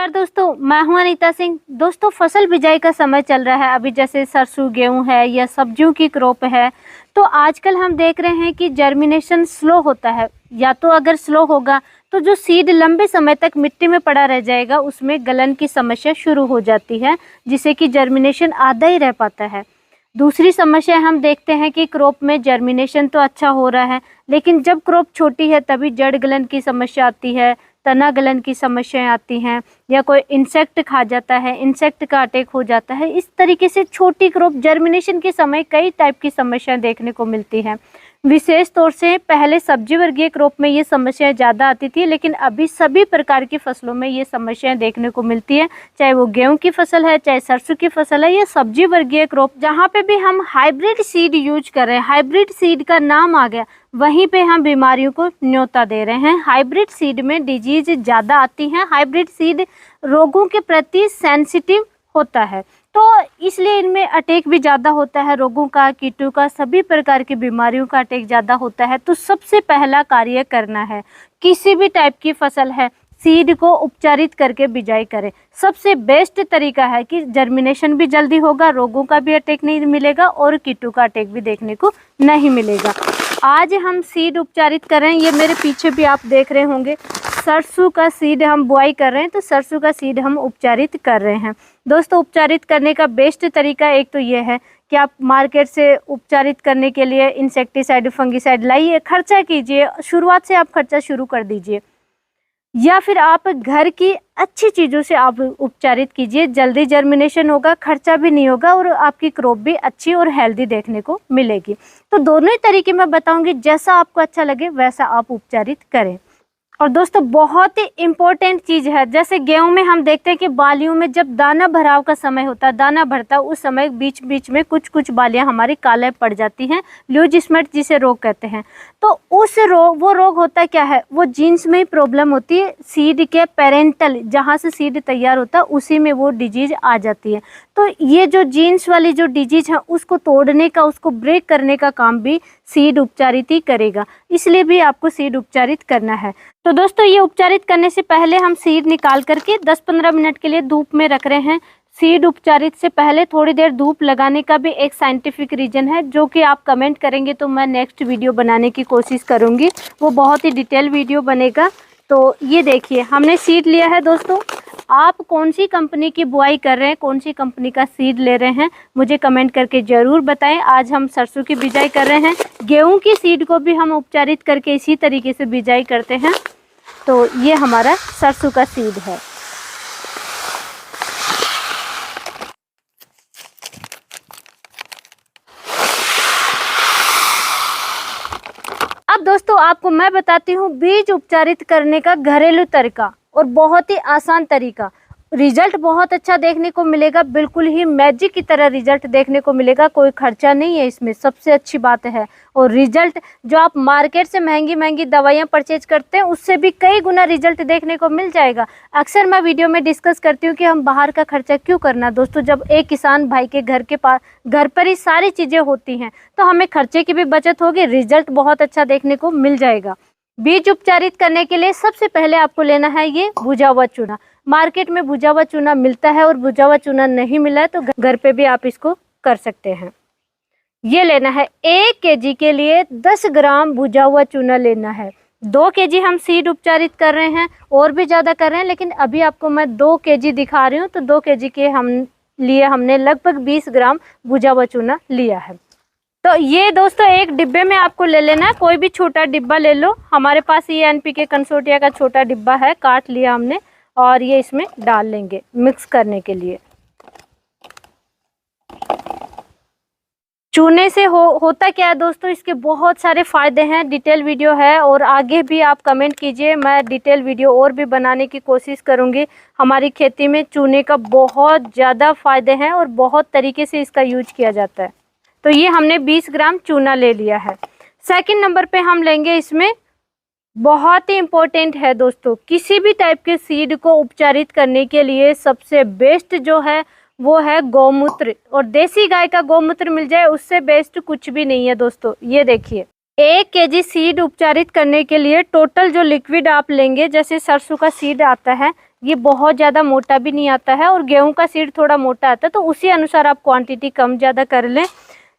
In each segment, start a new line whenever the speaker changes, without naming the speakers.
नमस्कार दोस्तों, मैं हूं अनीता सिंह। दोस्तों, फसल बिजाई का समय चल रहा है। अभी जैसे सरसों गेहूं है या सब्जियों की क्रॉप है, तो आजकल हम देख रहे हैं कि जर्मिनेशन स्लो होता है। या तो अगर स्लो होगा तो जो सीड लंबे समय तक मिट्टी में पड़ा रह जाएगा, उसमें गलन की समस्या शुरू हो जाती है, जिससे कि जर्मिनेशन आधा ही रह पाता है। दूसरी समस्या हम देखते हैं कि क्रॉप में जर्मिनेशन तो अच्छा हो रहा है, लेकिन जब क्रॉप छोटी है तभी जड़ गलन की समस्या आती है, तना गलन की समस्याएं आती हैं, या कोई इंसेक्ट खा जाता है, इंसेक्ट का अटैक हो जाता है। इस तरीके से छोटी क्रॉप जर्मिनेशन के समय कई टाइप की समस्याएं देखने को मिलती हैं। विशेष तौर से पहले सब्जी वर्गीय क्रॉप में ये समस्याएं ज़्यादा आती थी, लेकिन अभी सभी प्रकार की फसलों में ये समस्याएं देखने को मिलती है, चाहे वो गेहूं की फसल है, चाहे सरसों की फसल है, या सब्जी वर्गीय क्रॉप। जहाँ पे भी हम हाइब्रिड सीड यूज कर रहे हैं, हाइब्रिड सीड का नाम आ गया, वहीं पे हम बीमारियों को न्योता दे रहे हैं। हाइब्रिड सीड में डिजीज ज़्यादा आती हैं। हाइब्रिड सीड रोगों के प्रति सेंसिटिव होता है, तो इसलिए इनमें अटैक भी ज़्यादा होता है। रोगों का, कीटों का, सभी प्रकार की बीमारियों का अटैक ज़्यादा होता है। तो सबसे पहला कार्य करना है, किसी भी टाइप की फसल है, सीड को उपचारित करके बिजाई करें। सबसे बेस्ट तरीका है कि जर्मिनेशन भी जल्दी होगा, रोगों का भी अटैक नहीं मिलेगा और कीटों का अटैक भी देखने को नहीं मिलेगा। आज हम सीड उपचारित कर रहे हैं। ये मेरे पीछे भी आप देख रहे होंगे, सरसों का सीड हम बुआई कर रहे हैं, तो सरसों का सीड हम उपचारित कर रहे हैं। दोस्तों, उपचारित करने का बेस्ट तरीका एक तो ये है कि आप मार्केट से उपचारित करने के लिए इंसेक्टिसाइड, फंगिसाइड लाइए, खर्चा कीजिए, शुरुआत से आप खर्चा शुरू कर दीजिए, या फिर आप घर की अच्छी चीज़ों से आप उपचारित कीजिए। जल्दी जर्मिनेशन होगा, खर्चा भी नहीं होगा और आपकी क्रॉप भी अच्छी और हेल्दी देखने को मिलेगी। तो दोनों ही तरीके मैं बताऊंगी, जैसा आपको अच्छा लगे वैसा आप उपचारित करें। और दोस्तों, बहुत ही इम्पोर्टेंट चीज़ है, जैसे गेहूं में हम देखते हैं कि बालियों में जब दाना भराव का समय होता है, दाना भरता है, उस समय बीच बीच में कुछ कुछ बालियां हमारी काले पड़ जाती हैं, लूज स्पॉट जिसे रोग कहते हैं। तो उस वो रोग होता है क्या है, वो जीन्स में ही प्रॉब्लम होती है। सीड के पेरेंटल, जहाँ से सीड तैयार होता है, उसी में वो डिजीज आ जाती है। तो ये जो जीन्स वाली जो डिजीज है, उसको तोड़ने का, उसको ब्रेक करने का काम भी सीड उपचारित ही करेगा, इसलिए भी आपको सीड उपचारित करना है। तो दोस्तों, ये उपचारित करने से पहले हम सीड निकाल करके 10-15 मिनट के लिए धूप में रख रहे हैं। सीड उपचारित से पहले थोड़ी देर धूप लगाने का भी एक साइंटिफिक रीजन है, जो कि आप कमेंट करेंगे तो मैं नेक्स्ट वीडियो बनाने की कोशिश करूंगी, वो बहुत ही डिटेल वीडियो बनेगा। तो ये देखिए, हमने सीड लिया है। दोस्तों, आप कौन सी कंपनी की बुआई कर रहे हैं, कौन सी कंपनी का सीड ले रहे हैं, मुझे कमेंट करके ज़रूर बताएं। आज हम सरसों की बिजाई कर रहे हैं। गेहूं की सीड को भी हम उपचारित करके इसी तरीके से बिजाई करते हैं। तो ये हमारा सरसों का सीड है। अब दोस्तों, आपको मैं बताती हूँ बीज उपचारित करने का घरेलू तरीका, और बहुत ही आसान तरीका। रिजल्ट बहुत अच्छा देखने को मिलेगा, बिल्कुल ही मैजिक की तरह रिजल्ट देखने को मिलेगा। कोई खर्चा नहीं है इसमें, सबसे अच्छी बात है। और रिजल्ट जो आप मार्केट से महंगी महंगी दवाइयाँ परचेज करते हैं, उससे भी कई गुना रिजल्ट देखने को मिल जाएगा। अक्सर मैं वीडियो में डिस्कस करती हूँ कि हम बाहर का खर्चा क्यों करना। दोस्तों, जब एक किसान भाई के घर के पास, घर पर ही सारी चीज़ें होती हैं, तो हमें खर्चे की भी बचत होगी, रिजल्ट बहुत अच्छा देखने को मिल जाएगा। बीज उपचारित करने के लिए सबसे पहले आपको लेना है ये भुजा हुआ चूना। मार्केट में भुजा हुआ चूना मिलता है, और भुजा हुआ चूना नहीं मिला है तो घर पे भी आप इसको कर सकते हैं। ये लेना है 1 केजी के लिए 10 ग्राम भुजा हुआ चूना लेना है। 2 केजी हम सीड उपचारित कर रहे हैं, और भी ज़्यादा कर रहे हैं, लेकिन अभी आपको मैं 2 केजी दिखा रही हूँ। तो 2 केजी के हमने लगभग 20 ग्राम भुजा हुआ चूना लिया है। तो ये दोस्तों, एक डिब्बे में आपको ले लेना है, कोई भी छोटा डिब्बा ले लो। हमारे पास ये एनपीके कंसोर्टिया का छोटा डिब्बा है, काट लिया हमने, और ये इसमें डाल लेंगे मिक्स करने के लिए। चूने से होता क्या है दोस्तों, इसके बहुत सारे फ़ायदे हैं, डिटेल वीडियो है, और आगे भी आप कमेंट कीजिए, मैं डिटेल वीडियो और भी बनाने की कोशिश करूंगी। हमारी खेती में चूने का बहुत ज़्यादा फ़ायदे हैं, और बहुत तरीके से इसका यूज किया जाता है। तो ये हमने 20 ग्राम चूना ले लिया है। सेकंड नंबर पे हम लेंगे, इसमें बहुत ही इम्पोर्टेंट है दोस्तों, किसी भी टाइप के सीड को उपचारित करने के लिए सबसे बेस्ट जो है वो है गौमूत्र। और देसी गाय का गौमूत्र मिल जाए, उससे बेस्ट कुछ भी नहीं है दोस्तों। ये देखिए, 1 kg सीड उपचारित करने के लिए टोटल जो लिक्विड आप लेंगे, जैसे सरसों का सीड आता है ये बहुत ज़्यादा मोटा भी नहीं आता है और गेहूं का सीड थोड़ा मोटा आता है, तो उसी अनुसार आप क्वांटिटी कम ज़्यादा कर लें।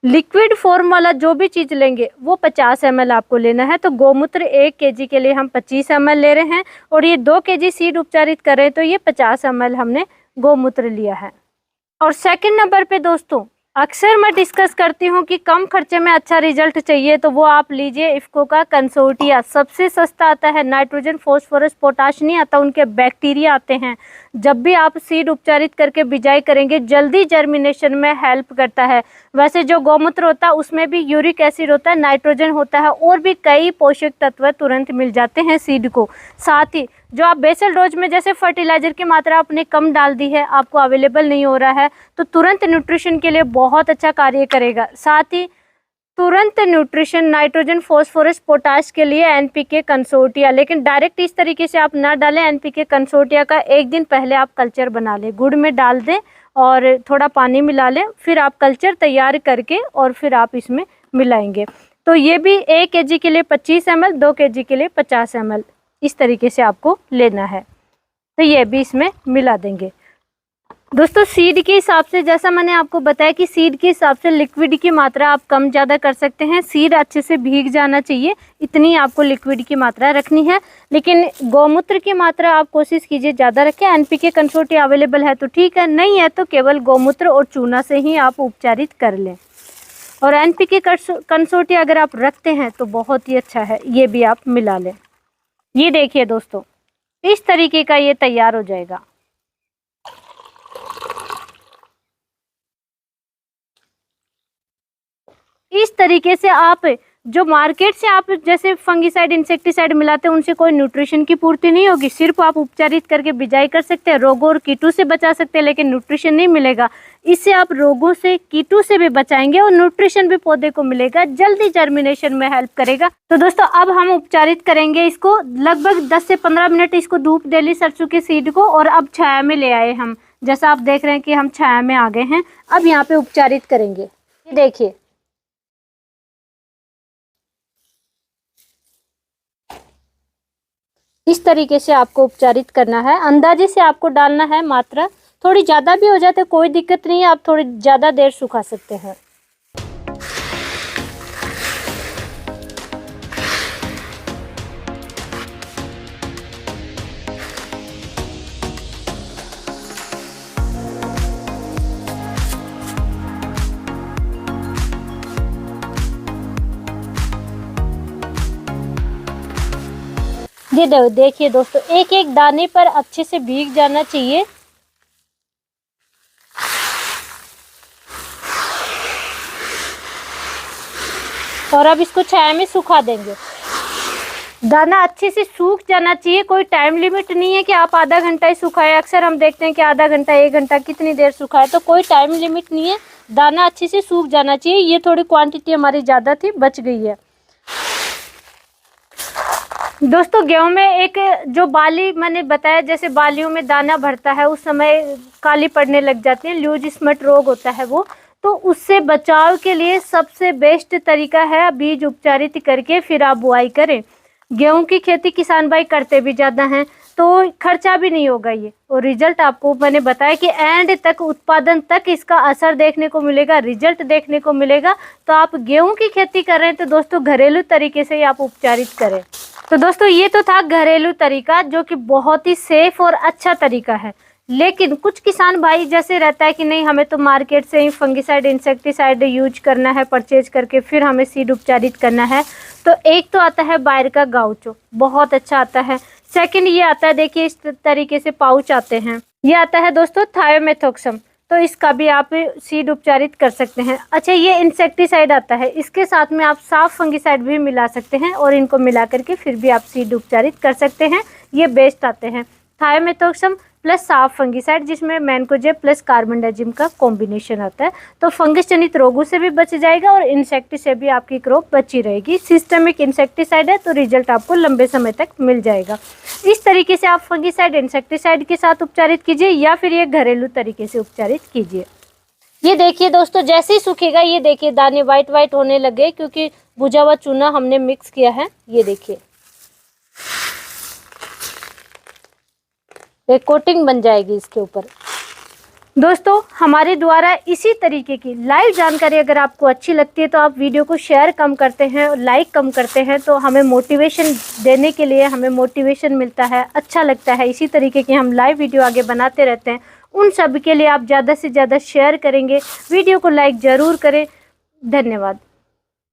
लिक्विड फॉर्म वाला जो भी चीज़ लेंगे वो 50 ml आपको लेना है। तो गौमूत्र 1 kg के लिए हम 25 ml ले रहे हैं और ये 2 kg सीड उपचारित कर रहे हैं तो ये 50 ml हमने गौमूत्र लिया है। और सेकंड नंबर पे दोस्तों, अक्सर मैं डिस्कस करती हूँ कि कम खर्चे में अच्छा रिजल्ट चाहिए तो वो आप लीजिए इफ़को का कंसोर्टिया। सबसे सस्ता आता है, नाइट्रोजन फॉस्फोरस पोटाश नहीं आता, उनके बैक्टीरिया आते हैं। जब भी आप सीड उपचारित करके बिजाई करेंगे जल्दी जर्मिनेशन में हेल्प करता है। वैसे जो गौमूत्र होता है उसमें भी यूरिक एसिड होता है, नाइट्रोजन होता है और भी कई पोषक तत्व तुरंत मिल जाते हैं सीड को। साथ ही जो आप बेसल डोज में जैसे फर्टिलाइजर की मात्रा आपने कम डाल दी है, आपको अवेलेबल नहीं हो रहा है, तो तुरंत न्यूट्रिशन के लिए बहुत अच्छा कार्य करेगा। साथ ही तुरंत न्यूट्रिशन नाइट्रोजन फॉस्फोरस पोटाश के लिए एनपीके कंसोर्टिया, लेकिन डायरेक्ट इस तरीके से आप ना डालें। एनपीके कंसोर्टिया का एक दिन पहले आप कल्चर बना लें, गुड़ में डाल दें और थोड़ा पानी मिला लें, फिर आप कल्चर तैयार करके और फिर आप इसमें मिलाएंगे। तो ये भी 1 kg के लिए 25 ml, 2 kg के लिए 50 ml इस तरीके से आपको लेना है। तो ये भी इसमें मिला देंगे। दोस्तों सीड के हिसाब से, जैसा मैंने आपको बताया कि सीड के हिसाब से लिक्विड की मात्रा आप कम ज़्यादा कर सकते हैं। सीड अच्छे से भीग जाना चाहिए, इतनी आपको लिक्विड की मात्रा रखनी है। लेकिन गौमूत्र की मात्रा आप कोशिश कीजिए ज़्यादा रखें। एनपीके कंसोर्टिया अवेलेबल है तो ठीक है, नहीं है तो केवल गौमूत्र और चूना से ही आप उपचारित कर लें। और एनपीके कंसोर्टिया अगर आप रखते हैं तो बहुत ही अच्छा है, ये भी आप मिला लें। ये देखिए दोस्तों, इस तरीके का ये तैयार हो जाएगा। इस तरीके से आप जो मार्केट से आप जैसे फंगिसाइड इंसेक्टिसाइड मिलाते हैं उनसे कोई न्यूट्रिशन की पूर्ति नहीं होगी। सिर्फ आप उपचारित करके बिजाई कर सकते हैं, रोगों और कीटों से बचा सकते हैं, लेकिन न्यूट्रिशन नहीं मिलेगा। इससे आप रोगों से कीटों से भी बचाएंगे और न्यूट्रिशन भी पौधे को मिलेगा, जल्दी जर्मिनेशन में हेल्प करेगा। तो दोस्तों अब हम उपचारित करेंगे इसको, लगभग 10 से 15 मिनट इसको धूप दे ली सरसों के सीड को और अब छाया में ले आए हम। जैसा आप देख रहे हैं कि हम छाया में आ गए हैं। अब यहाँ पे उपचारित करेंगे। ये देखिए इस तरीके से आपको उपचारित करना है। अंदाजे से आपको डालना है मात्रा, थोड़ी ज़्यादा भी हो जाए तो कोई दिक्कत नहीं है, आप थोड़ी ज़्यादा देर सुखा सकते हैं। ये देखिए दोस्तों, एक एक दाने पर अच्छे से भीग जाना चाहिए। और अब इसको छाया में सुखा देंगे। दाना अच्छे से सूख जाना चाहिए, कोई टाइम लिमिट नहीं है कि आप आधा घंटा ही सुखाए। अक्सर हम देखते हैं कि आधा घंटा 1 घंटा कितनी देर सुखाए, तो कोई टाइम लिमिट नहीं है, दाना अच्छे से सूख जाना चाहिए। ये थोड़ी क्वांटिटी हमारी ज़्यादा थी, बच गई है। दोस्तों गेहूं में एक जो बाली मैंने बताया, जैसे बालियों में दाना भरता है उस समय काली पड़ने लग जाती है, ल्यूज स्मट रोग होता है वो, तो उससे बचाव के लिए सबसे बेस्ट तरीका है बीज उपचारित करके फिर आप बुआई करें। गेहूं की खेती किसान भाई करते भी ज़्यादा हैं तो खर्चा भी नहीं होगा ये, और रिजल्ट आपको मैंने बताया कि एंड तक उत्पादन तक इसका असर देखने को मिलेगा, रिजल्ट देखने को मिलेगा। तो आप गेहूं की खेती कर रहे हैं तो दोस्तों घरेलू तरीके से ही आप उपचारित करें। तो दोस्तों ये तो था घरेलू तरीका जो कि बहुत ही सेफ और अच्छा तरीका है। लेकिन कुछ किसान भाई जैसे रहता है कि नहीं हमें तो मार्केट से ही फंगिसाइड इंसेक्टिसाइड यूज करना है, परचेज करके फिर हमें सीड उपचारित करना है। तो एक तो आता है बायर का गाउचो, बहुत अच्छा आता है। सेकंड ये आता है, देखिए इस तरीके से पाउच आते हैं। ये आता है दोस्तों थायोमेथोक्सम, तो इसका भी आप सीड उपचारित कर सकते हैं। अच्छा ये इंसेक्टिसाइड आता है, इसके साथ में आप साफ फंगिसाइड भी मिला सकते हैं और इनको मिला करके फिर भी आप सीड उपचारित कर सकते हैं। ये बेस्ट आते हैं, थायोमेथोक्सम प्लस साफ फंगिसाइड, जिसमें मैनकोजेब प्लस कार्बनडाजिम का कॉम्बिनेशन आता है। तो फंगस जनित रोगों से भी बच जाएगा और इंसेक्ट से भी आपकी क्रॉप बची रहेगी। सिस्टमिक इंसेक्टिसाइड है तो रिजल्ट आपको लंबे समय तक मिल जाएगा। इस तरीके से आप फंगिसाइड इंसेक्टिसाइड के साथ उपचारित कीजिए या फिर ये घरेलू तरीके से उपचारित कीजिए। ये देखिए दोस्तों, जैसे ही सूखेगा ये देखिए दाने वाइट वाइट होने लगे, क्योंकि भुजा हुआ चूना हमने मिक्स किया है। ये देखिए एक कोटिंग बन जाएगी इसके ऊपर। दोस्तों हमारे द्वारा इसी तरीके की लाइव जानकारी अगर आपको अच्छी लगती है तो आप वीडियो को शेयर कम करते हैं और लाइक कम करते हैं, तो हमें मोटिवेशन देने के लिए हमें मोटिवेशन मिलता है, अच्छा लगता है। इसी तरीके की हम लाइव वीडियो आगे बनाते रहते हैं। उन सब के लिए आप ज़्यादा से ज़्यादा शेयर करेंगे, वीडियो को लाइक ज़रूर करें। धन्यवाद।